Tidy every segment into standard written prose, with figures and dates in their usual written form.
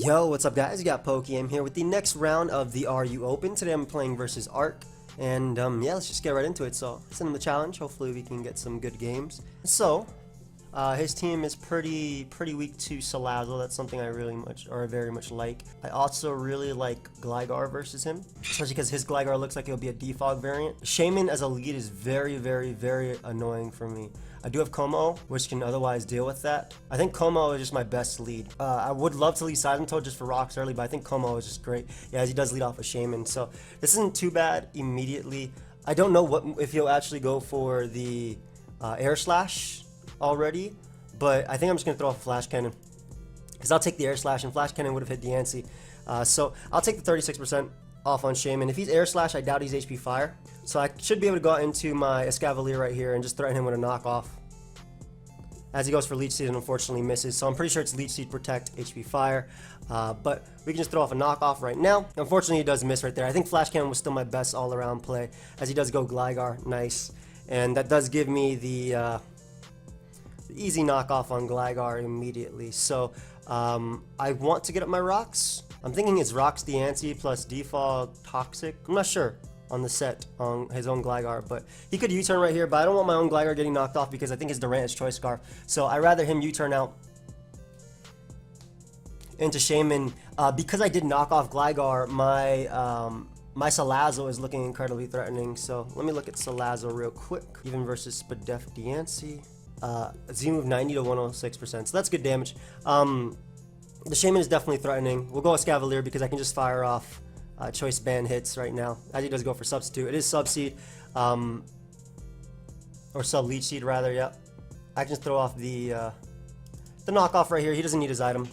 Yo, what's up guys? You got Pokeaim here with the next round of the RU Open. Today I'm playing versus Arc, and yeah, let's just get right into it. So, send him the challenge. Hopefully we can get some good games. So, his team is pretty weak to Salazzle. That's something I very much like. I also really like Gligar versus him, especially because his Gligar looks like it'll be a defog variant. Shaman as a lead is very annoying for me. I do have Como, which can otherwise deal with that. I think Como is just my best lead. I would love to lead Seismitoad just for rocks early, but I think Como is just great. Yeah, as he does lead off a Shaman, so this isn't too bad immediately. I don't know if he'll actually go for the Air Slash already, but I think I'm just gonna throw off a Flash Cannon because I'll take the Air Slash, and Flash Cannon would have hit Diancie. So I'll take the 36% off on Shaman. If he's Air Slash, I doubt he's HP Fire. So I should be able to go out into my Escavalier right here and just threaten him with a knockoff. As he goes for Leech Seed and unfortunately misses. So I'm pretty sure it's Leech Seed, Protect, HP Fire. But we can just throw off a knockoff right now. Unfortunately, he does miss right there. I think Flash Cannon was still my best all-around play, as he does go Gligar. Nice. And that does give me the easy knockoff on Gligar immediately. So I want to get up my rocks. I'm thinking it's Rocks Diancie plus Defog Toxic. I'm not sure on the set on his own Gligar, but he could U-turn right here, but I don't want my own Gligar getting knocked off because I think his Durant is Choice Scarf. So I'd rather him U-turn out into Shaman. Because I did knock off Gligar, my Salazzle is looking incredibly threatening. So let me look at Salazzle real quick. Even versus Spadef Diancie. Z-move 90 to 106%, so that's good damage. The Shaman is definitely threatening. We'll go Escavalier because I can just fire off Choice Band hits right now, as he does go for Substitute. It is Sub-Seed, or Sub-Leech Seed rather, yeah. I can just throw off the knockoff right here. He doesn't need his item.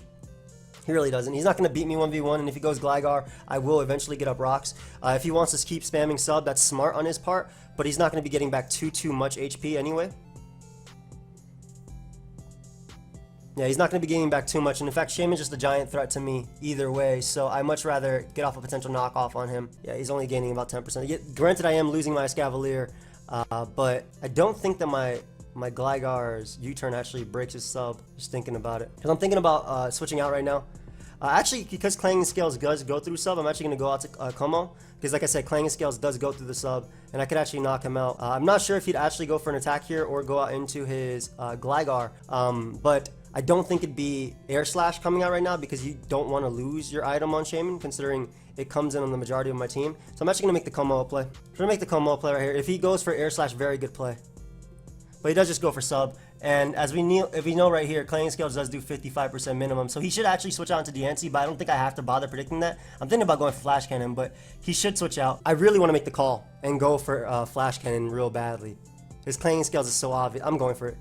He really doesn't. He's not going to beat me 1v1, and if he goes Gligar, I will eventually get up rocks. If he wants to keep spamming Sub, that's smart on his part, but he's not going to be getting back too much HP anyway. Yeah, he's not going to be gaining back too much, and in fact, Shaman's just a giant threat to me either way, so I'd much rather get off a potential knockoff on him. Yeah, he's only gaining about 10%. Granted, I am losing my Escavalier, but I don't think that my Gligar's U-turn actually breaks his sub, just thinking about it. Because I'm thinking about switching out right now. Actually, because Clanging Scales does go through sub, I'm actually going to go out to Como. Because like I said, Clanging Scales does go through the sub, and I could actually knock him out. I'm not sure if he'd actually go for an attack here or go out into his Gligar, but I don't think it'd be Air Slash coming out right now because you don't want to lose your item on Shaman, considering it comes in on the majority of my team. So I'm actually going to make the Como play. I'm going to make the Como play right here. If he goes for Air Slash, very good play. But he does just go for sub. And as we know right here, Clanging Scales does do 55% minimum. So he should actually switch out into Diancie, but I don't think I have to bother predicting that. I'm thinking about going for Flash Cannon, but he should switch out. I really want to make the call and go for Flash Cannon real badly. His Clanging Scales is so obvious. I'm going for it.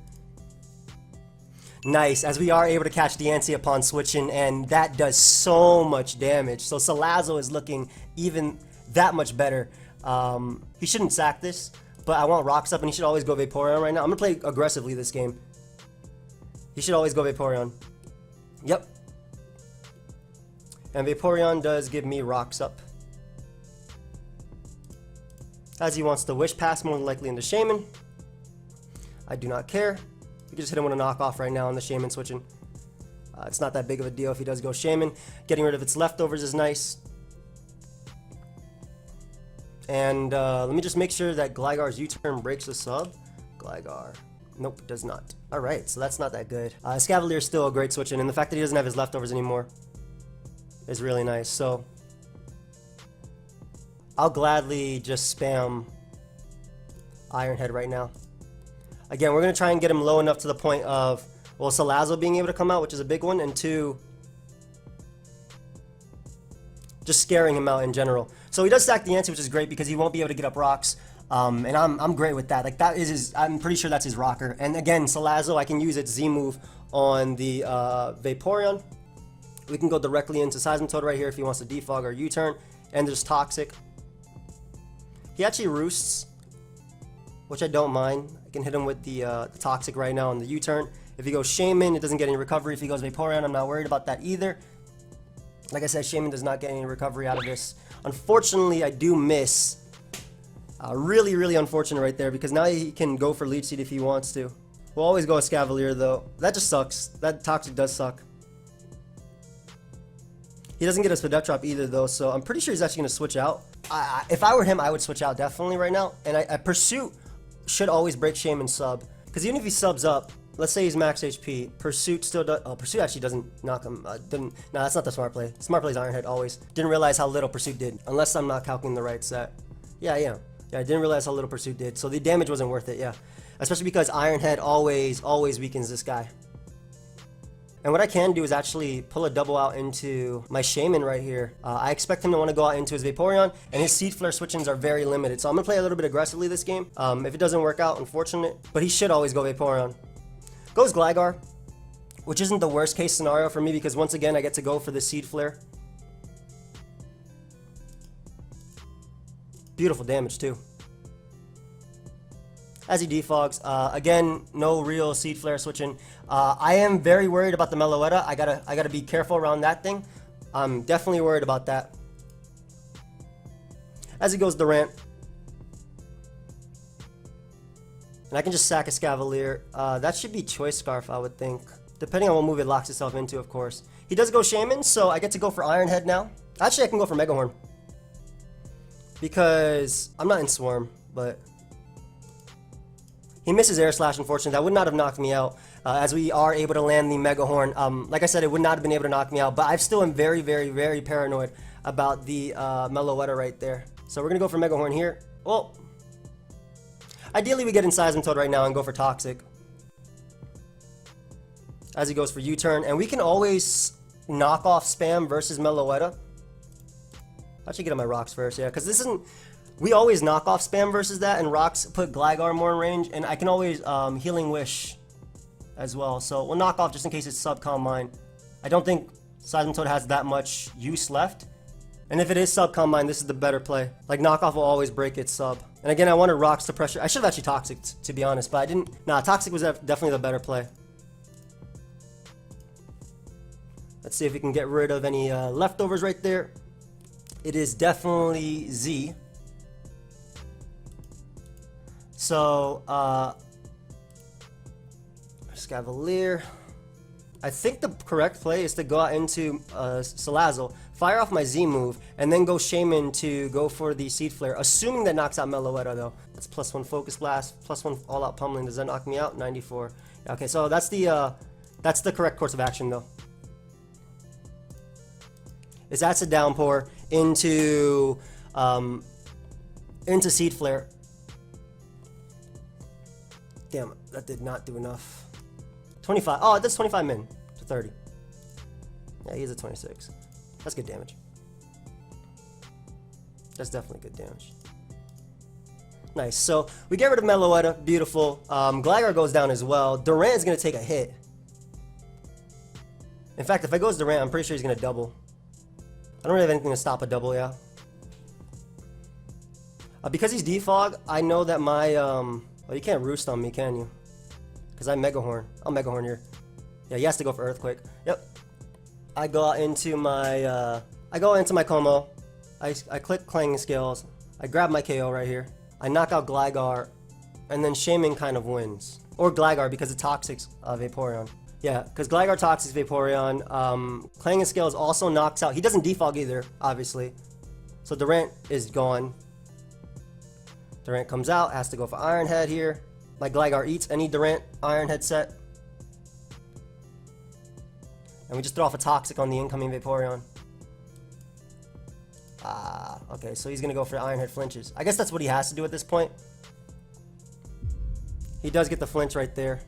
Nice, as we are able to catch Diancie upon switching, and that does so much damage. So Salazzle is looking even that much better. He shouldn't sack this, but I want rocks up, and he should always go Vaporeon right now. I'm going to play aggressively this game. He should always go Vaporeon. Yep. And Vaporeon does give me rocks up, as he wants to Wish Pass more than likely into Shaman. I do not care. We can just hit him with a knockoff right now on the Shaman switching. It's not that big of a deal if he does go Shaman. Getting rid of its leftovers is nice. And let me just make sure that Gligar's U-turn breaks the sub. Gligar. Nope, it does not. Alright, so that's not that good. Escavalier is still a great switch-in, and the fact that he doesn't have his leftovers anymore is really nice. So I'll gladly just spam Iron Head right now. Again, we're going to try and get him low enough to the point of, well, Salazzle being able to come out, which is a big one, and two, just scaring him out in general. So he does stack Diancie, which is great because he won't be able to get up rocks, and I'm great with that. Like, that is his, I'm pretty sure that's his rocker. And again, Salazzle, I can use its Z-move on the Vaporeon. We can go directly into Seismitoad right here if he wants to defog or U-turn, and there's Toxic. He actually roosts, which I don't mind. I can hit him with the Toxic right now on the U-turn. If he goes Shaman, it doesn't get any recovery. If he goes Vaporeon, I'm not worried about that either. Like I said, Shaman does not get any recovery out of this. Unfortunately, I do miss. Really unfortunate right there, because now he can go for Leech Seed if he wants to. We'll always go Escavalier though. That just sucks. That Toxic does suck. He doesn't get a Spadef drop either, though, so I'm pretty sure he's actually going to switch out. If I were him, I would switch out definitely right now. And Pursuit should always break Shaman sub. Because even if he subs up, let's say he's max HP, Pursuit still does. Oh, Pursuit actually doesn't knock him. No, that's not the smart play. Smart play is Iron Head always. Didn't realize how little Pursuit did. Unless I'm not calculating the right set. Yeah, I didn't realize how little Pursuit did. So the damage wasn't worth it, yeah. Especially because Iron Head always weakens this guy. And what I can do is actually pull a double out into my Shaman right here. I expect him to want to go out into his Vaporeon, and his Seed Flare switch-ins are very limited. So I'm going to play a little bit aggressively this game. If it doesn't work out, unfortunate. But he should always go Vaporeon. Goes Gligar, which isn't the worst case scenario for me because once again, I get to go for the Seed Flare. Beautiful damage too. As he defogs, again, no real Seed Flare switching. I am very worried about the Meloetta. I gotta be careful around that thing. I'm definitely worried about that. As he goes Durant, and I can just sack a Scavalier. That should be Choice Scarf, I would think, depending on what move it locks itself into, of course. He does go Shaman, so I get to go for Iron Head now. Actually, I can go for Mega Horn because I'm not in Swarm, but. He misses Air Slash, unfortunately. That would not have knocked me out, as we are able to land the Mega Horn. Like I said, it would not have been able to knock me out, but I still am very, very, very paranoid about the Meloetta right there. So we're going to go for Mega Horn here. Well, ideally we get in Seismitoad right now and go for Toxic. As he goes for U-turn, and we can always knock off spam versus Meloetta. I should get on my rocks first, yeah, because this isn't... We always knock off spam versus that, and rocks put Gligar more in range, and I can always Healing Wish as well. So we'll knock off just in case it's sub-Calm Mind. I don't think Seismitoad has that much use left. And if it is sub-Calm Mind, this is the better play. Like, knockoff will always break its sub. And again, I wanted rocks to pressure. I should have actually Toxic, to be honest, but I didn't. Nah, Toxic was definitely the better play. Let's see if we can get rid of any leftovers right there. It is definitely Z. So, Scavalier. I think the correct play is to go out into Salazzle, fire off my Z move, and then go Shaman to go for the Seed Flare, assuming that knocks out Meloetta though. That's +1 Focus Blast, +1 All Out Pummeling. Does that knock me out? 94. Okay, so that's the correct course of action though. It's Acid Downpour into Seed Flare. Damn, that did not do enough. 25. Oh, that's 25 min to 30. Yeah, he's at 26. That's good damage. That's definitely good damage. Nice. So we get rid of Meloetta. Beautiful. Gligar goes down as well. Durant's going to take a hit. In fact, if I goes Durant, I'm pretty sure he's going to double. I don't really have anything to stop a double, yeah. Because he's defog, I know that my... Well, you can't roost on me, can you? Because I Mega Horn. I'll Mega Horn here. Yeah, he has to go for Earthquake. Yep. I go into my Como. I click Clanging Scales. I grab my KO right here. I knock out Gligar, and then Shaman kind of wins. Or Gligar because it toxics Vaporeon. Yeah, because Gligar toxics Vaporeon. Clanging Scales also knocks out. He doesn't defog either, obviously. So Durant is gone. Durant comes out, has to go for Iron Head here. My Gligar eats any Durant Iron Head set. And we just throw off a Toxic on the incoming Vaporeon. Okay, so he's going to go for Iron Head flinches. I guess that's what he has to do at this point. He does get the flinch right there.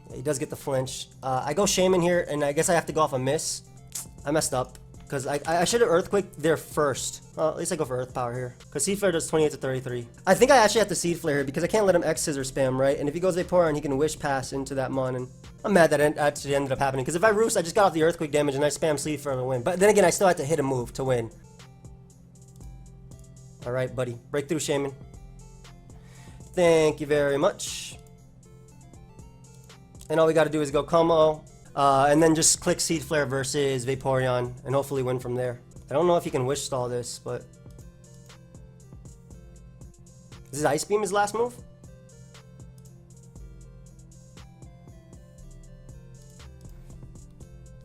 Yeah, he does get the flinch. I go Shaman here, and I guess I have to go off a miss. I messed up. Because I should have Earthquake there first. At least I go for Earth Power here. Because Seed Flare does 28 to 33. I think I actually have to Seed Flare here because I can't let him X Scissor spam, right? And if he goes Vaporeon, he can Wish Pass into that Mon. And I'm mad that it actually ended up happening. Because if I Roost, I just got off the Earthquake damage and I spam Seed Flare to win. But then again, I still had to hit a move to win. Alright, buddy. Breakthrough Shaman. Thank you very much. And all we got to do is go Como. And then just click Seed Flare versus Vaporeon and hopefully win from there. I don't know if he can Wish Stall this, but... Is his Ice Beam his last move?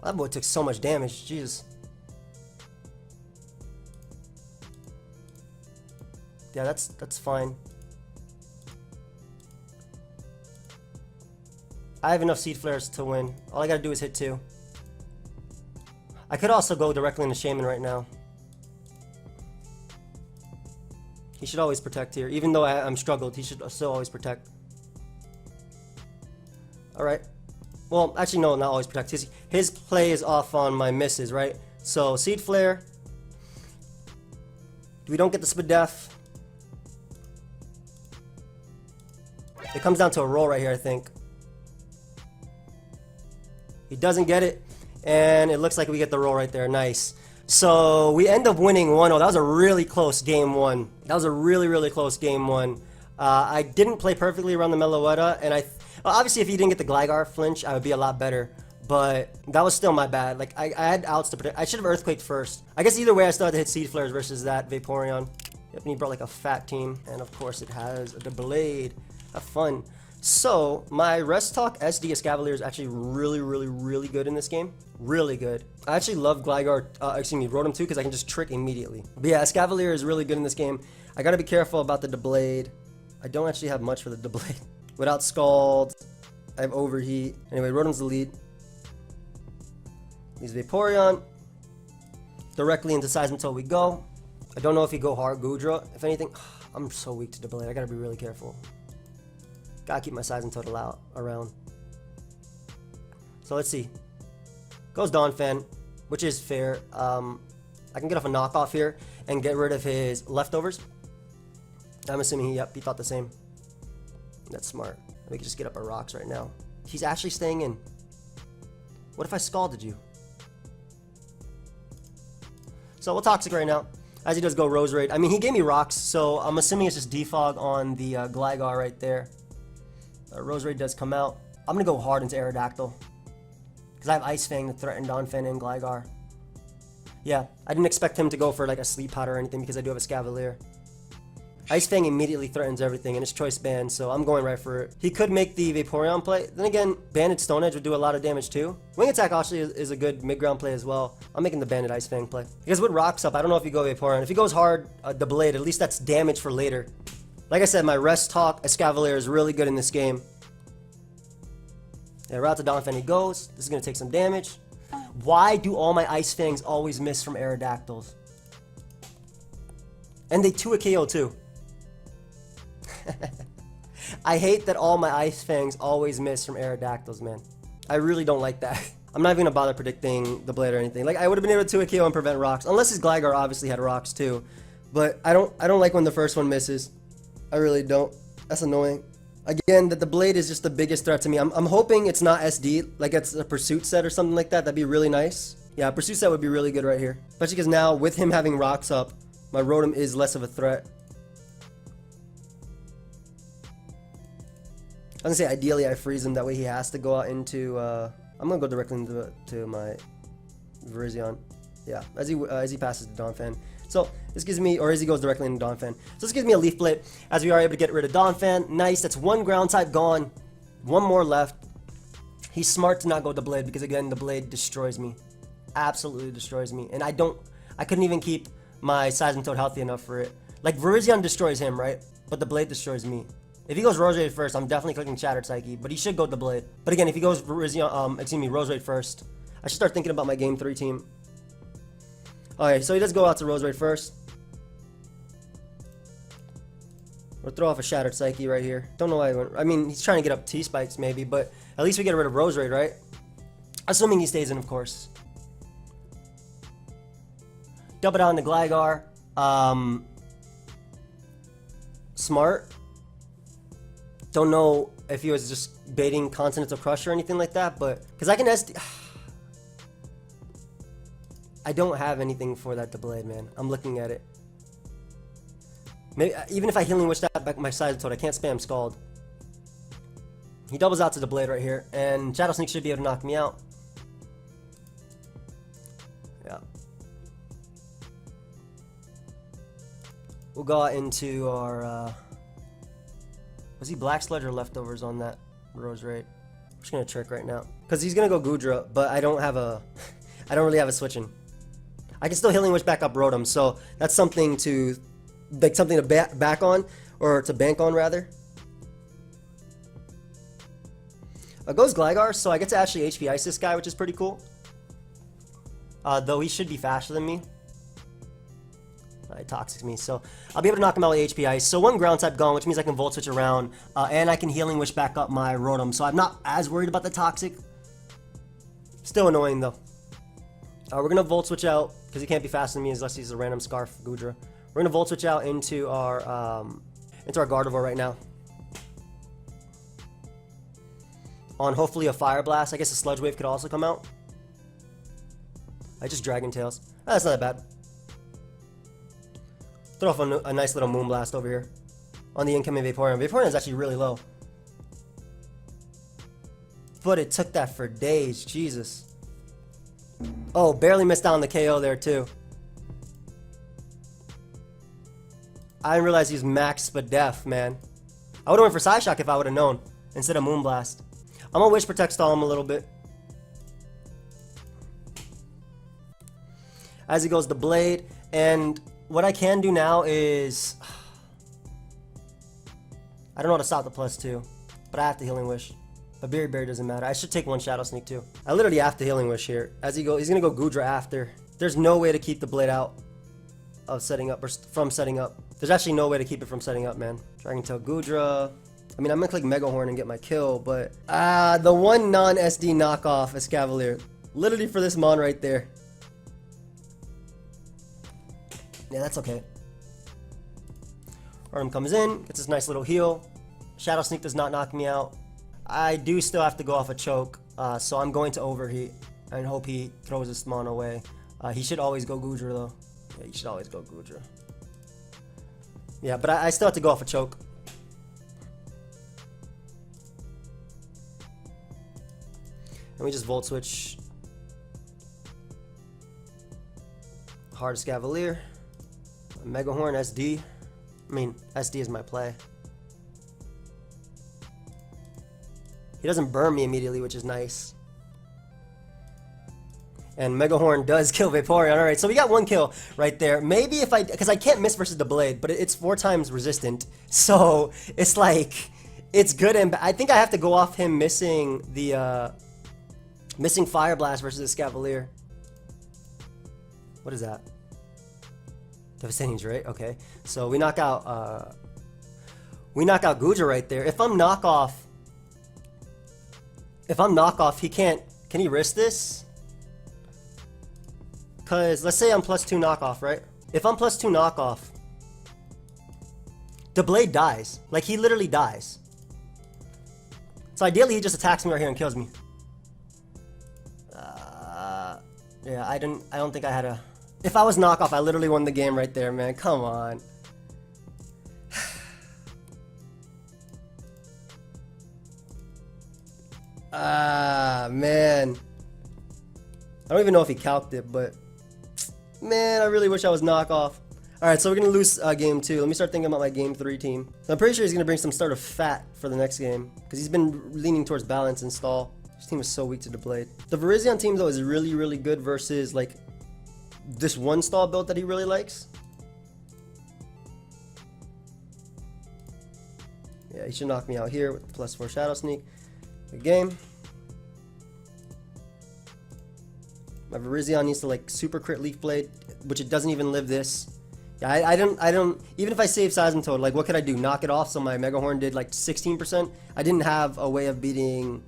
That boy took so much damage. Jesus. Yeah, that's fine. I have enough Seed Flares to win. All I gotta do is hit 2. I could also go directly into Shaman right now. He should always protect here. Even though I'm struggled, he should still always protect. Alright. Well, actually, no, not always protect. His play is off on my misses, right? So, Seed Flare. We don't get the Spadef. It comes down to a roll right here, I think. He doesn't get it, and it looks like we get the roll right there. Nice. So we end up winning 1-0. That was a really close game 1. That was a really, really close game 1. I didn't play perfectly around the Meloetta, and obviously if he didn't get the Gligar flinch, I would be a lot better. But that was still my bad. Like, I had outs to protect. I should have Earthquaked first. I guess either way, I still had to hit Seed Flares versus that Vaporeon. Yep, and he brought like a fat team. And of course, it has the Blade. Have fun. So, my Rest Talk SD Escavalier is actually really, really, really good in this game. Really good. I actually love Gligar, Rotom too, because I can just trick immediately. But yeah, Escavalier is really good in this game. I gotta be careful about the Blade. I don't actually have much for the Blade. Without Scald, I have Overheat. Anyway, Rotom's the lead. He's Vaporeon. Directly into Seismitoad we go. I don't know if he go hard Gudra. If anything, I'm so weak to Blade. I gotta be really careful. Gotta keep my Seismitoad around. So let's see. Goes Donphan, which is fair. I can get off a knockoff here and get rid of his leftovers. I'm assuming he thought the same. That's smart. We can just get up our rocks right now. He's actually staying in. What if I scalded you? So we'll Toxic right now. As he does go Roserade. I mean, he gave me rocks, so I'm assuming it's just Defog on the Gligar right there. Roserade does come out. I'm going to go hard into Aerodactyl. Because I have Ice Fang to threaten Donphan and Gligar. Yeah, I didn't expect him to go for like a Sleep Powder or anything because I do have a Scavalier. Ice Fang immediately threatens everything and it's Choice Band, so I'm going right for it. He could make the Vaporeon play. Then again, Banded Stone Edge would do a lot of damage too. Wing Attack actually is a good mid-ground play as well. I'm making the Banded Ice Fang play. Because with Rocks up, I don't know if you go Vaporeon. If he goes hard, the Blade, at least that's damage for later. Like I said, my Rest Talk Escavalier is really good in this game. Yeah, route to Donphan he goes. This is going to take some damage. Why do all my Ice Fangs always miss from Aerodactyls? And they 2 a KO too. I hate that all my Ice Fangs always miss from Aerodactyls, man. I really don't like that. I'm not even going to bother predicting the Blade or anything. Like, I would have been able to 2 a KO and prevent rocks. Unless his Gligar obviously had rocks too. But I don't like when the first one misses. I really don't. That's annoying. Again, that the Blade is just the biggest threat to me. I'm hoping it's not SD, like it's a Pursuit set or something like that. That'd be really nice. Yeah, a Pursuit set would be really good right here. Especially because now, with him having rocks up, my Rotom is less of a threat. I was gonna say, ideally I freeze him, that way he has to go out into, I'm gonna go directly into my Virizion. Yeah, as he passes the Donphan. So this gives me, or as he goes directly into Donphan. So this gives me a Leaf Blade, as we are able to get rid of Donphan. Nice, that's 1 ground type gone. 1 more left. He's smart to not go with the Blade, because again, the Blade destroys me. Absolutely destroys me. And I couldn't even keep my Seismitoad healthy enough for it. Like, Virizion destroys him, right? But the Blade destroys me. If he goes Roserade first, I'm definitely clicking Shattered Psyche, but he should go with the Blade. But again, if he goes Roserade first, I should start thinking about my Game 3 team. Alright, so he does go out to Roserade first. We'll throw off a Shattered Psyche right here. Don't know why he went. I mean, he's trying to get up T-Spikes maybe, but at least we get rid of Roserade, right? Assuming he stays in, of course. Double down to Gligar. Smart. Don't know if he was just baiting Continental Crush or anything like that, but because I can SD. I don't have anything for that Blade, man. I'm looking at it. Maybe even if I Healing Wish that back my Seismitoad, I can't spam Scald. He doubles out to the Blade right here, and Shadow Sneak should be able to knock me out. Yeah. We'll go out into our. Was he Black Sludge or leftovers on that Roserade? just gonna trick right now. Because he's gonna go Goodra, but I don't really have a switch in. I can still Healing Wish back up Rotom, so that's something to back on, or to bank on rather. Goes Gligar, so I get to actually HP Ice this guy, which is pretty cool. Though he should be faster than me. He Toxics me, so I'll be able to knock him out with HP Ice. So one ground type gone, which means I can Volt Switch around, and I can Healing Wish back up my Rotom, so I'm not as worried about the Toxic. Still annoying though. We're gonna Volt Switch out, because he can't be faster than me unless he's a random Scarf Goodra. We're gonna Volt Switch out into our Gardevoir right now. On hopefully a Fire Blast. I guess a Sludge Wave could also come out. I just Dragon Tails. That's not that bad. Throw off a nice little Moonblast over here on the incoming Vaporeon. Vaporeon is actually really low. But it took that for days. Jesus. Oh, barely missed out on the KO there too. I didn't realize he's max Spadef, man. I would have went for Psyshock if I would have known instead of Moonblast. I'm gonna Wish Protect stall him a little bit. As he goes the Blade, and what I can do now is, I don't know how to stop the +2, but I have to Healing Wish. But Berry doesn't matter. I should take one Shadow Sneak too. I literally have to Healing Wish here. As he's gonna go Goodra after. There's no way to keep the Blade out of setting up, or from setting up. There's actually no way to keep it from setting up, man. Dragon Tail Goodra. I mean, I'm gonna click Mega Horn and get my kill, but the one non-SD knockoff Escavalier. Literally for this Mon right there. Yeah, that's okay. Rotom comes in, gets this nice little heal. Shadow Sneak does not knock me out. I do still have to go off a choke, so I'm going to Overheat and hope he throws this Mon away. He should always go Goodra though. Yeah, you should always go Goodra. Yeah, but I still have to go off a choke. And we just Volt Switch. Hard Escavalier. Mega Horn SD. I mean, SD is my play. He doesn't burn me immediately, which is nice. And Mega Horn does kill Vaporeon. Alright, so we got one kill right there. Maybe if because I can't miss versus the Blade, but it's 4 times resistant. So it's like, it's good and bad. I think I have to go off him missing the, missing Fire Blast versus the Escavalier. What is that? Devastating Drake, okay. So we knock out Goodra right there. If I'm knockoff, he can't, can he risk this? Cause let's say I'm +2 knockoff, right? If I'm +2 knockoff, the Blade dies. Like he literally dies. So ideally he just attacks me right here and kills me. Yeah, I don't think I had a... If I was knockoff, I literally won the game right there, man. Come on. Man. I don't even know if he calced it, but... Man, I really wish I was knockoff. Alright, so we're going to lose game 2. Let me start thinking about my game 3 team. So I'm pretty sure he's going to bring some sort of fat for the next game. Because he's been leaning towards balance and stall. This team is so weak to the Blade. The Virizion team, though, is really, really good versus, like... this one stall build that he really likes. Yeah, he should knock me out here with the +4 Shadow Sneak. Good game. My Virizion needs to like super crit Leaf Blade, which it doesn't even live this. Yeah, I don't, even if I save Seismitoad, like what could I do? Knock it off so my Mega Horn did like 16%? I didn't have a way of beating,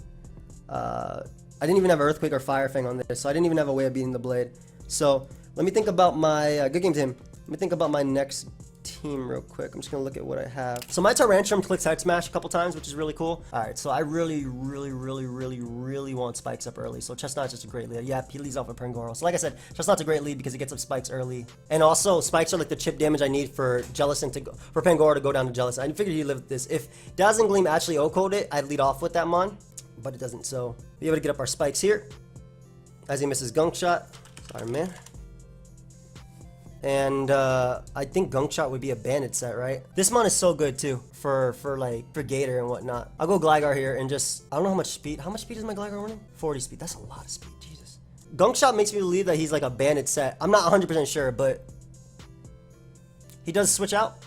I didn't even have Earthquake or Fire Fang on this, so I didn't even have a way of beating the Blade. So, let me think about my, good game to him. Let me think about my next team real quick. I'm just gonna look at what I have. So my Tyrantrum clicks Head Smash a couple times, which is really cool. Alright, so I really want Spikes up early. So Chestnut's just a great lead. Yeah, he leads off with Pangoro. So like I said, Chestnut's a great lead because he gets up Spikes early. And also, Spikes are like the chip damage I need for Jellicent to go, for Pangoro to go down to Jellicent. I figured he'd live with this. If Dazzling Gleam actually O-code it, I'd lead off with that Mon. But it doesn't, so be able to get up our Spikes here. As he misses Gunk Shot. Sorry, man. And I think Gunk Shot would be a banded set, right? This mon is so good too for Gator and whatnot. I'll go Gligar here and just, I don't know how much speed. How much speed is my Gligar running? 40 speed. That's a lot of speed. Jesus. Gunk Shot makes me believe that he's like a banded set. I'm not 100% sure, but he does switch out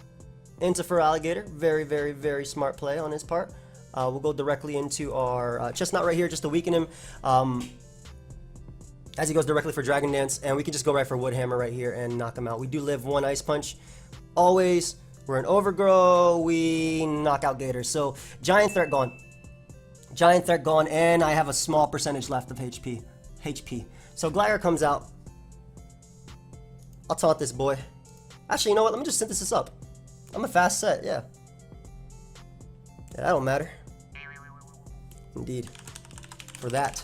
into Feraligatr. Very, very, very smart play on his part. We'll go directly into our Chestnut right here just to weaken him. As he goes directly for Dragon Dance, and we can just go right for Wood Hammer right here and knock him out. We do live one Ice Punch. Always, we're in Overgrow, we knock out Gator. So, Giant Threat gone. Giant Threat gone, and I have a small percentage left of HP. So, Gligar comes out. I'll taunt this boy. Actually, you know what? Let me just synthesis up. I'm a fast set, yeah. Yeah, that don't matter. Indeed. For that.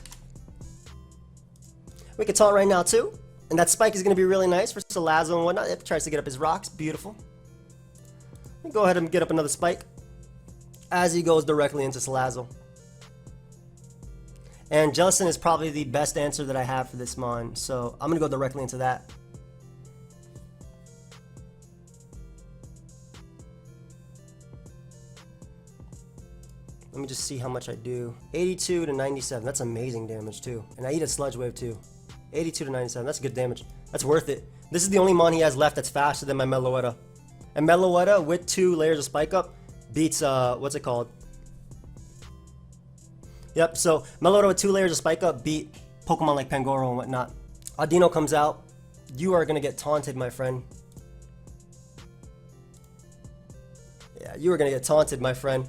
We can taunt right now too. And that spike is going to be really nice for Salazzle and whatnot. It tries to get up his rocks. Beautiful. Let me go ahead and get up another spike. As he goes directly into Salazzle. And Jellicent is probably the best answer that I have for this mon. So I'm going to go directly into that. Let me just see how much I do. 82 to 97. That's amazing damage too. And I eat a Sludge Wave too. 82 to 97. That's good damage. That's worth it. This is the only mon he has left that's faster than my Meloetta. And Meloetta with 2 layers of Spike Up beats, what's it called? Yep, so Meloetta with 2 layers of Spike Up beat Pokemon like Pangoro and whatnot. Audino comes out. You are going to get taunted, my friend. Yeah, you are going to get taunted, my friend.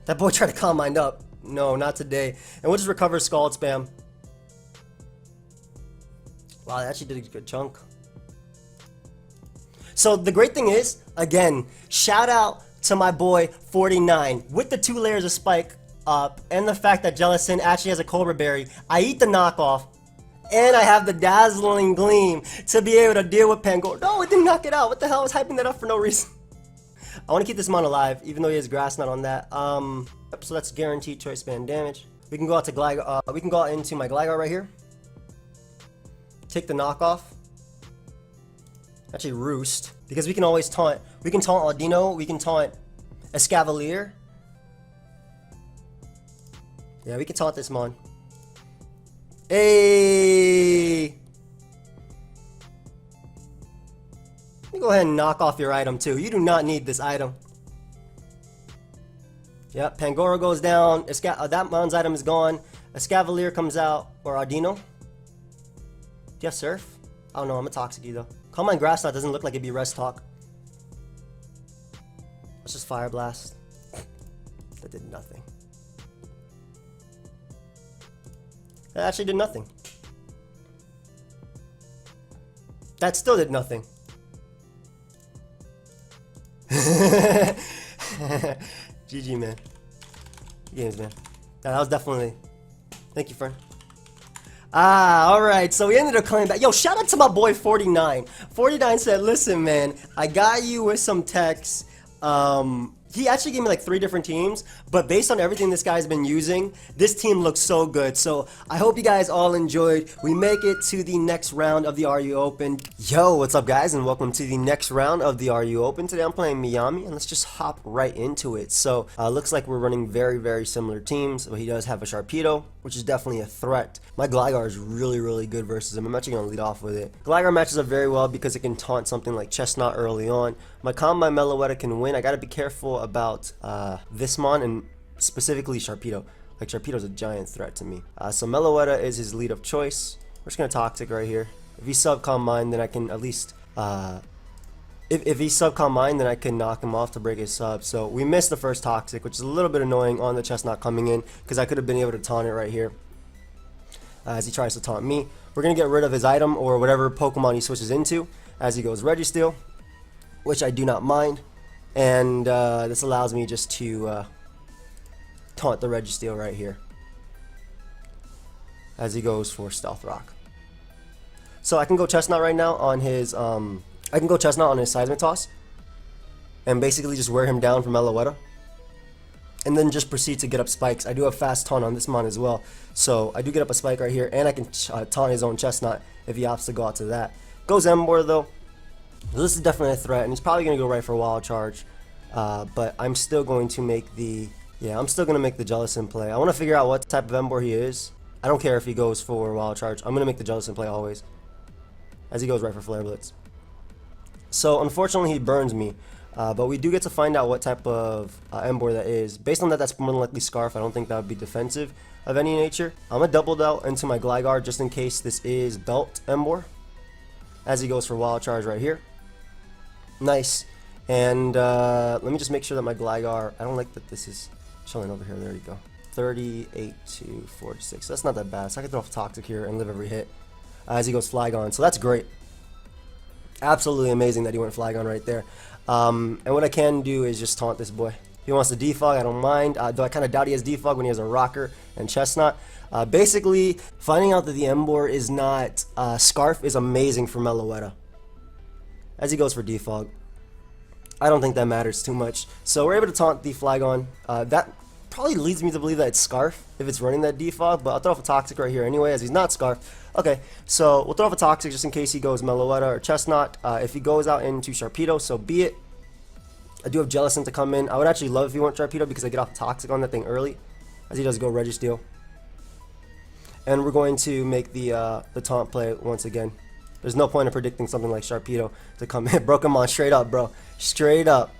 That boy tried to calm mind up. No, not today. And we'll just recover Scald Spam. Wow, that actually did a good chunk. So the great thing is, again, shout out to my boy 49 with the 2 layers of Spike Up and the fact that Jellicent actually has a Cobra Berry. I eat the knockoff and I have the Dazzling Gleam to be able to deal with Pangoro. No, it didn't knock it out. What the hell? I was hyping that up for no reason. I want to keep this mon alive, even though he has Grass Knot on that. So that's guaranteed Choice Band damage. We can go out to Gligar. We can go out into my Gligar right here. Take the knockoff. Actually, Roost, because we can always taunt. We can taunt Audino. We can taunt Escavalier. Yeah, we can taunt this mon. Hey! Let me go ahead and knock off your item too. You do not need this item. Yep, Pangoro goes down. That mon's item is gone. Escavalier comes out. Or Audino. Do you have Surf? I don't know, I'm a Toxicity though. Calm Mind Grass Knot doesn't look like it'd be Rest Talk. Let's just Fire Blast. That did nothing. That actually did nothing. That still did nothing. GG, man. Games, man. That was definitely... Thank you, friend. Alright, so we ended up coming back. Yo, shout out to my boy 49. 49 said, listen, man, I got you with some techs. He actually gave me like 3 different teams, but based on everything this guy's been using, this team looks so good. So I hope you guys all enjoyed. We make it to the next round of the RU Open. Yo, what's up, guys, and welcome to the next round of the RU Open. Today I'm playing Miami, and let's just hop right into it. So looks like we're running very, very similar teams. But he does have a Sharpedo, which is definitely a threat. My Gligar is really, really good versus him. I'm actually going to lead off with it. Gligar matches up very well because it can taunt something like Chestnut early on. My Meloetta can win. I got to be careful about this mon and specifically Sharpedo. Like, Sharpedo's a giant threat to me. So Meloetta is his lead of choice. We're just going to Toxic right here. If he's sub-Calm Mind, then I can at least... if he's sub-Calm Mind, then I can knock him off to break his sub. So we missed the first Toxic, which is a little bit annoying on the Chestnut coming in, because I could have been able to taunt it right here. As he tries to taunt me. We're going to get rid of his item or whatever Pokemon he switches into as he goes Registeel, which I do not mind. And this allows me just to taunt the Registeel right here as he goes for Stealth Rock. So I can go Chestnut right now on his Seismic Toss and basically just wear him down from Meloetta, and then just proceed to get up spikes. I do have fast taunt on this mon as well, so I do get up a spike right here, and I can taunt his own Chestnut if he opts to go out to that. Goes Emboar though. This is definitely a threat, and he's probably going to go right for Wild Charge. But I'm still going to make the... Yeah, I'm still going to make the Jellicent play. I want to figure out what type of Emboar he is. I don't care if he goes for Wild Charge. I'm going to make the Jellicent play always. As he goes right for Flare Blitz. So, unfortunately, he burns me. But we do get to find out what type of Emboar that is. Based on that, that's more than likely Scarf. I don't think that would be defensive of any nature. I'm going to double Belt into my Gligar just in case this is Belt Emboar. As he goes for Wild Charge right here. Nice. And let me just make sure that my Gligar... I don't like that this is chilling over here. There you go. 38 to 46. That's not that bad. So I can throw off Toxic here and live every hit. As he goes Flygon. So that's great. Absolutely amazing that he went Flygon right there. And what I can do is just taunt this boy. If he wants to defog, I don't mind. Though I kind of doubt he has defog when he has a Rocker and Chestnut. Basically, finding out that the Emboar is not Scarf is amazing for Meloetta. As he goes for defog. I don't think that matters too much. So we're able to taunt the Flygon. That probably leads me to believe that it's Scarf if it's running that defog, but I'll throw off a Toxic right here anyway as he's not Scarf. Okay, so we'll throw off a Toxic just in case he goes Meloetta or Chestnut. If he goes out into Sharpedo, so be it. I do have Jellicent to come in. I would actually love if he went Sharpedo because I get off Toxic on that thing early as he does go Registeel. And we're going to make the taunt play once again. There's no point in predicting something like Sharpedo to come in. Brokenmon straight up, bro. Straight up.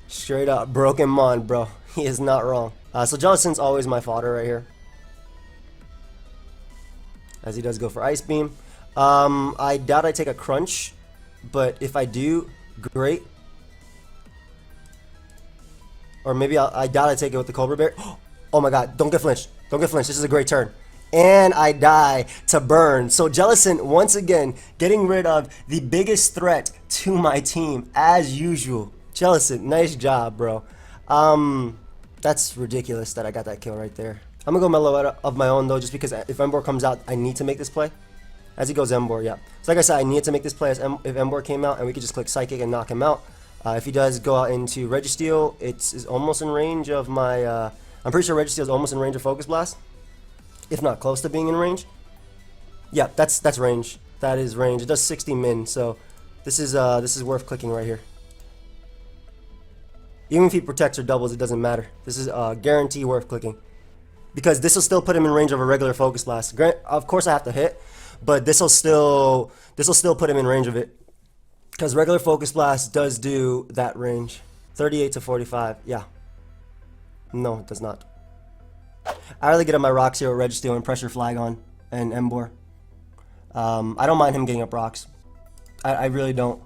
Straight up. Brokenmon, bro. He is not wrong. So Jellicent's always my fodder right here. As he does go for Ice Beam. I doubt I take a Crunch. But if I do, great. Or maybe I doubt I take it with the Cobra Bear. Oh my god. Don't get flinched. Don't get flinched. This is a great turn. And I die to burn. So Jellicent, once again, getting rid of the biggest threat to my team, as usual. Jellicent, nice job, bro. That's ridiculous that I got that kill right there. I'm going to go Meloetta of my own, though, just because if Emboar comes out, I need to make this play. As he goes Emboar, yeah. So like I said, I needed to make this play if Emboar came out, and we could just click Psychic and knock him out. If he does go out into Registeel, it's almost in range of my... I'm pretty sure Registeel is almost in range of Focus Blast. If not close to being in range. Yeah, that's range. That is range. It does 60 min, so this is worth clicking right here. Even if he protects or doubles, it doesn't matter. This is guarantee worth clicking. Because this will still put him in range of a regular Focus Blast. Of course I have to hit, but this will still put him in range of it. Because regular Focus Blast does do that range. 38 to 45, yeah. No, it does not. I really get up my rocks here with Registeel and Pressure Flygon and Emboar. I don't mind him getting up rocks. I really don't.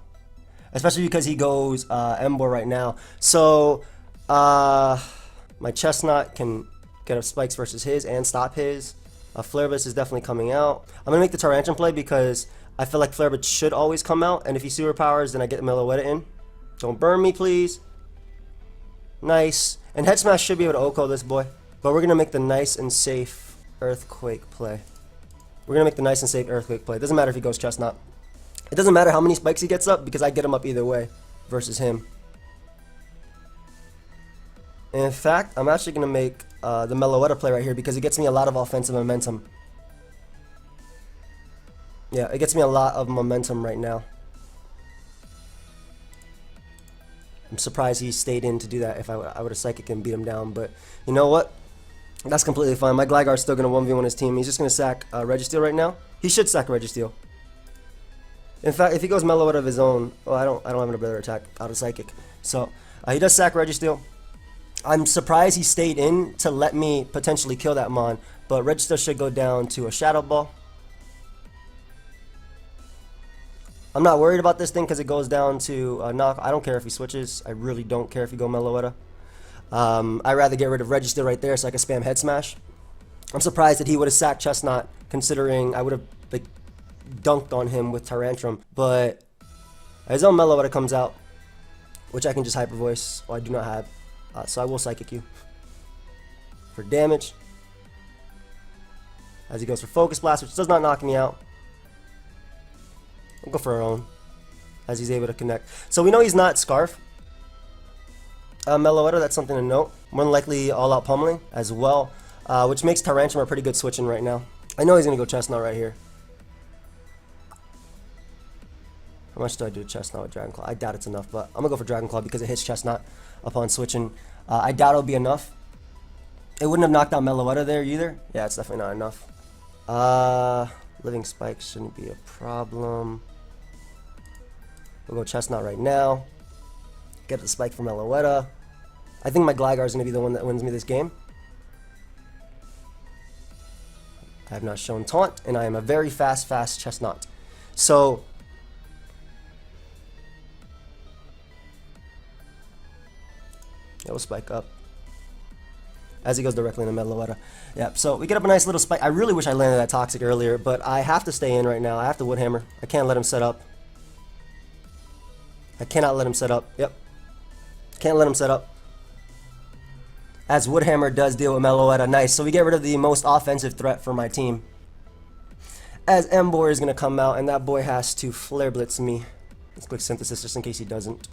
Especially because he goes Emboar right now. So, my Chestnut can get up spikes versus his and stop his. Flare Blitz is definitely coming out. I'm going to make the Tyrantrum play because I feel like Flare Blitz should always come out. And if he superpowers, then I get Meloetta in. Don't burn me, please. Nice. And Head Smash should be able to OHKO this boy. But we're going to make the nice and safe Earthquake play. We're going to make the nice and safe Earthquake play. It doesn't matter if he goes Chestnut. It doesn't matter how many spikes he gets up because I get him up either way versus him. And in fact, I'm actually going to make the Meloetta play right here because it gets me a lot of offensive momentum. Yeah, it gets me a lot of momentum right now. I'm surprised he stayed in to do that. If I would have Psychic and beat him down. But you know what? That's completely fine. My Gligar's still going to 1v1 his team. He's just going to sack Registeel right now. He should sack Registeel. In fact, if he goes Meloetta of his own... Well, I don't have another attack out of Psychic. So, he does sack Registeel. I'm surprised he stayed in to let me potentially kill that Mon. But Registeel should go down to a Shadow Ball. I'm not worried about this thing because it goes down to knock. I don't care if he switches. I really don't care if he go Meloetta. I'd rather get rid of Registeel right there so I can spam Head Smash. I'm surprised that he would have sacked Chestnut considering I would have like dunked on him with Tyrantrum. But his own Meloetta comes out, which I can just Hyper Voice. Well, I do not have. So I will Psychic you for damage. As he goes for Focus Blast, which does not knock me out. I'll go for our own, as he's able to connect. So we know he's not Scarf. Meloetta, that's something to note. More than likely all-out pummeling as well, which makes Tyrantrum a pretty good switch-in right now. I know he's going to go Chestnut right here. How much do I do Chestnut with Dragon Claw? I doubt it's enough, but I'm gonna go for Dragon Claw because it hits Chestnut upon switching. I doubt it'll be enough. It wouldn't have knocked out Meloetta there either. Yeah, it's definitely not enough. Living Spike shouldn't be a problem. We'll go Chestnut right now. Get the Spike from Meloetta. I think my Gligar is gonna be the one that wins me this game. I have not shown Taunt, and I am a very fast Chestnut. So it will spike up as he goes directly into Meloetta. Yep, so we get up a nice little spike. I really wish I landed that Toxic earlier, but I have to stay in right now. I have to Wood Hammer. I can't let him set up. I cannot let him set up. Yep. Can't let him set up. As Wood Hammer does deal with Meloetta. Nice. So we get rid of the most offensive threat for my team. As Emboar is going to come out, and that boy has to Flare Blitz me. Let's click Synthesis just in case he doesn't.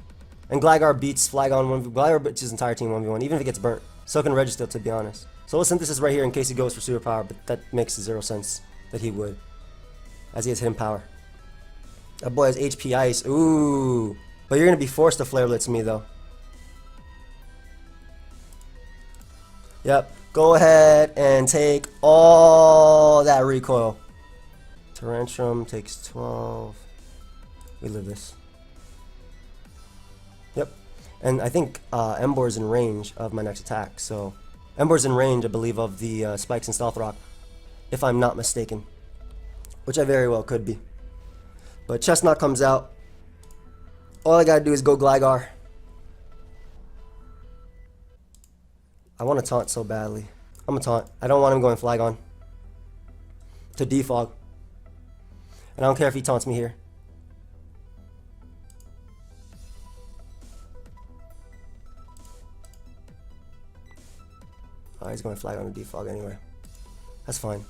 And Gligar beats Flygon 1v1. Gligar beats his entire team 1v1, even if it gets burnt. So can Registeel, to be honest. So we'll Synthesis right here in case he goes for Superpower, but that makes zero sense that he would, as he has hidden power. That boy has HP Ice. Ooh. But you're going to be forced to Flare Blitz me, though. Yep. Go ahead and take all that recoil. Tantrum takes 12. We live this. Yep. And I think Emboar's in range of my next attack. So Emboar's in range, I believe, of the Spikes and Stealth Rock, if I'm not mistaken. Which I very well could be. But Chestnut comes out. All I gotta do is go Gligar. I want to taunt so badly. I'm gonna taunt. I don't want him going Flygon to defog. And I don't care if he taunts me here. Oh, he's going Flygon to defog anyway. That's fine.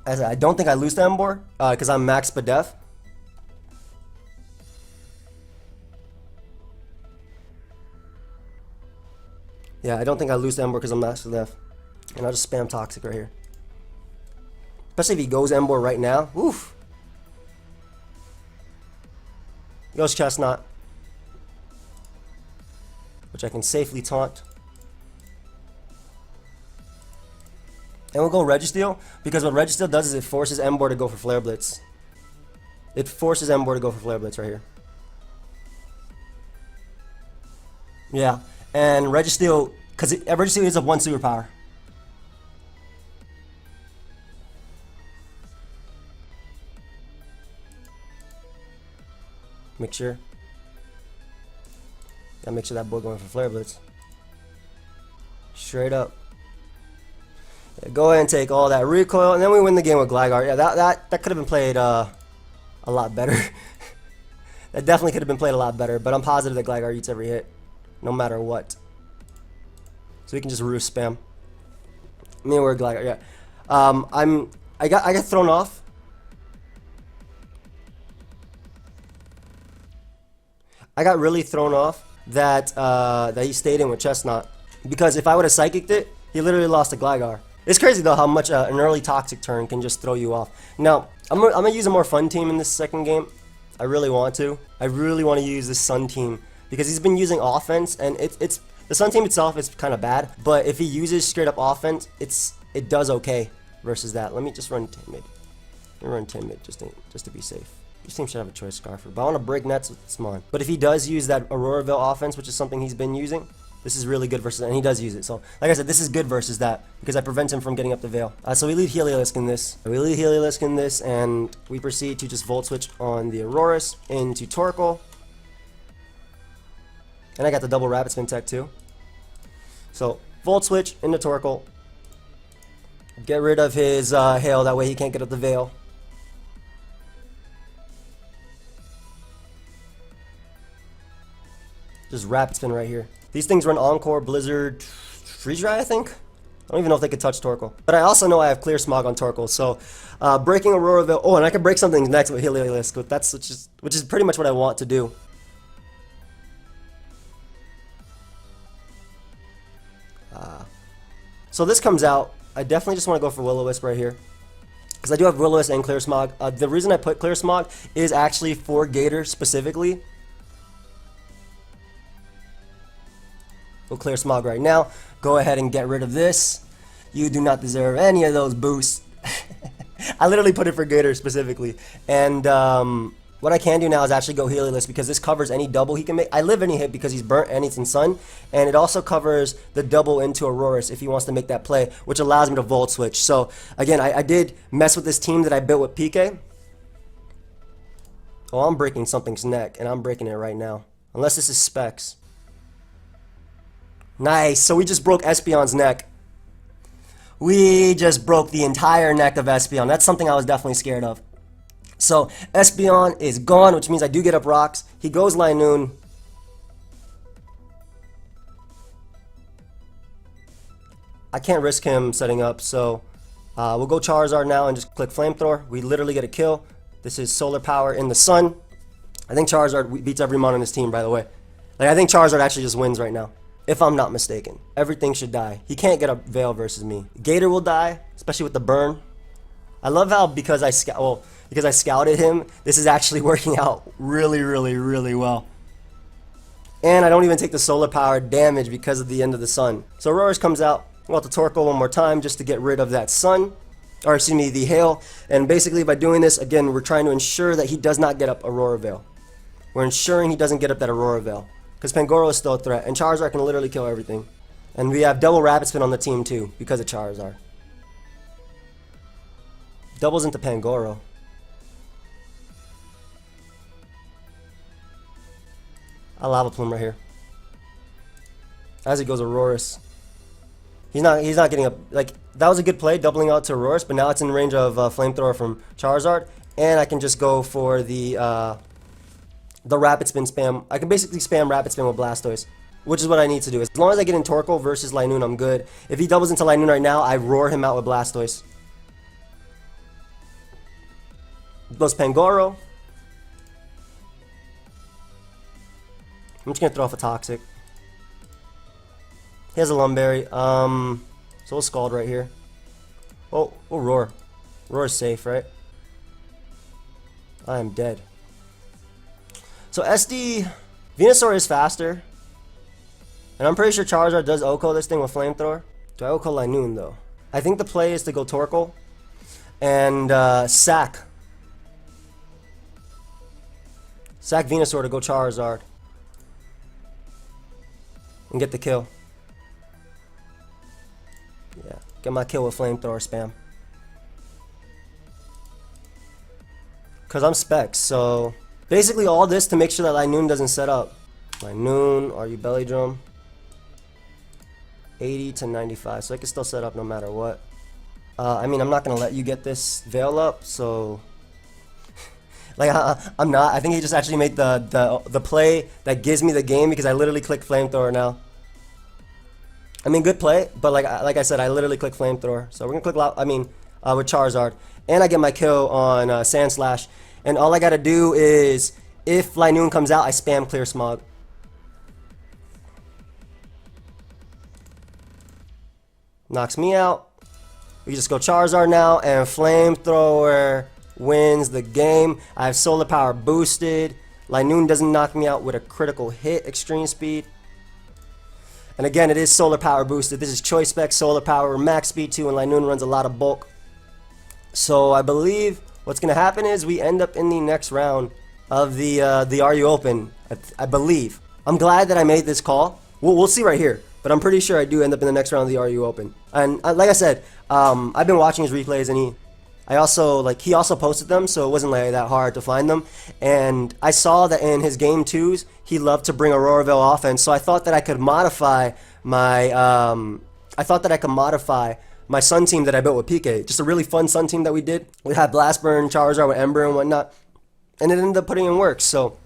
As I don't think I lose to Emboar because I'm max Spadef. Yeah, I don't think I lose to Emboar because I'm max Spadef. And I'll just spam Toxic right here. Especially if he goes Emboar right now. Oof. Goes Chestnut. Which I can safely taunt. And we'll go Registeel, because what Registeel does is it forces Emboar to go for Flare Blitz. It forces Emboar to go for Flare Blitz right here. Yeah, and Registeel, because Registeel is a 1 superpower. Make sure. Gotta make sure that boy going for Flare Blitz. Straight up. Yeah, go ahead and take all that recoil, and then we win the game with Gligar. Yeah, that could have been played a lot better. That definitely could have been played a lot better, but I'm positive that Gligar eats every hit, no matter what. So we can just roost spam. Me and we're Gligar, yeah. I got thrown off. I got really thrown off that that he stayed in with Chestnut, because if I would have Psychicked it, he literally lost to Gligar. It's crazy though how much an early Toxic turn can just throw you off. Now, I'm gonna use a more fun team in this second game. I really want to. I really want to use this Sun team because he's been using offense, and it's the Sun team itself is kind of bad, but if he uses straight up offense, it does okay versus that. Let me just run Timid. Let me run Timid just to be safe. This team should have a Choice Scarfer, but I want to break nets with Smogon. But if he does use that Auroraville offense, which is something he's been using, this is really good versus, and he does use it. So, like I said, this is good versus that because I prevent him from getting up the Veil. So we leave Heliolisk in this. And we proceed to just Volt Switch on the Aurorus into Torkoal. And I got the double Rapid Spin Tech too. So, Volt Switch into Torkoal. Get rid of his Hail, that way he can't get up the Veil. Just Rapid Spin right here. These things run Encore, Blizzard, Freeze Dry, I think? I don't even know if they could touch Torkoal. But I also know I have Clear Smog on Torkoal, so breaking Auroraville. Oh, and I can break something next with Heliolisk, which is pretty much what I want to do. So this comes out. I definitely just want to go for Will-O-Wisp right here. because I do have Will-O-Wisp and Clear Smog. The reason I put Clear Smog is actually for Gator specifically. We'll Clear Smog right now. Go ahead and get rid of this. You do not deserve any of those boosts. I literally put it for Gator specifically. And what I can do now is actually go Heliolisk, because this covers any double he can make. I live any hit because he's burnt and it's in Sun. And it also covers the double into Auroras if he wants to make that play, which allows me to Volt Switch. So again, I did mess with this team that I built with PK. Oh, I'm breaking something's neck, and I'm breaking it right now. Unless this is Specs. Nice. So we just broke Espeon's neck. We just broke the entire neck of Espeon. That's something I was definitely scared of. So Espeon is gone, which means I do get up rocks. He goes Linoon. I can't risk him setting up, so we'll go Charizard now and just click Flamethrower. We literally get a kill. This is Solar Power in the Sun. I think Charizard beats every mon on this team, by the way. Like, I think Charizard actually just wins right now, if I'm not mistaken. Everything should die. He can't get a Veil versus me. Gator will die, especially with the burn. I love how because I scouted him, this is actually working out really, really, really well. And I don't even take the Solar Power damage because of the end of the Sun. So Auroras comes out. We'll have to Torkoal one more time just to get rid of that Sun. Or excuse me, the Hail. And basically by doing this, again, we're trying to ensure that he does not get up Aurora Veil. We're ensuring he doesn't get up that Aurora Veil, because Pangoro is still a threat, and Charizard can literally kill everything. And we have double Rapid Spin on the team too, because of Charizard. Doubles into Pangoro. A Lava Plume right here. As it goes Auroras. He's not getting up. Like, that was a good play, doubling out to Auroras, but now it's in range of Flamethrower from Charizard, and I can just go for the Rapid Spin spam. I can basically spam Rapid Spin with Blastoise, which is what I need to do. As long as I get in Torkoal versus Linoon, I'm good. If he doubles into Linoon right now, I roar him out with Blastoise. Goes Pangoro. I'm just gonna throw off a Toxic. He has a Lumberry. So we'll Scald right here. Oh, we'll Roar. Roar is safe, right? I am dead. So SD, Venusaur is faster. And I'm pretty sure Charizard does OHKO this thing with Flamethrower. Do I OHKO Linoon though? I think the play is to go Torkoal and sack Venusaur to go Charizard and get the kill. Yeah, get my kill with Flamethrower spam. Because I'm Specs, so basically all this to make sure that Linoon doesn't set up. Linoon, are you Belly Drum? 80 to 95, so I can still set up no matter what. I mean, I'm not going to let you get this Veil up, so like, I'm not. I think he just actually made the play that gives me the game, because I literally click Flamethrower now. I mean, good play, but like I said, I literally click Flamethrower. So we're gonna click with Charizard, and I get my kill on Sandslash. And all I gotta do is, if Linoon comes out, I spam Clear Smog. Knocks me out. We just go Charizard now, and Flamethrower wins the game. I have Solar Power boosted. Linoon doesn't knock me out with a critical hit, Extreme Speed. And again, it is Solar Power boosted. This is Choice Specs Solar Power, Max Speed 2, and Linoon runs a lot of bulk. So I believe what's going to happen is we end up in the next round of the RU Open, I believe. I'm glad that I made this call. We'll see right here, but I'm pretty sure I do end up in the next round of the RU Open. And like I said, I've been watching his replays, and he also posted them, so it wasn't like that hard to find them. And I saw that in his game 2s, he loved to bring Aurora Veil offense, so I thought that I could modify my Sun team that I built with PK. Just a really fun Sun team that we did. We had Blast Burn, Charizard with Ember and whatnot, and it ended up putting in work. So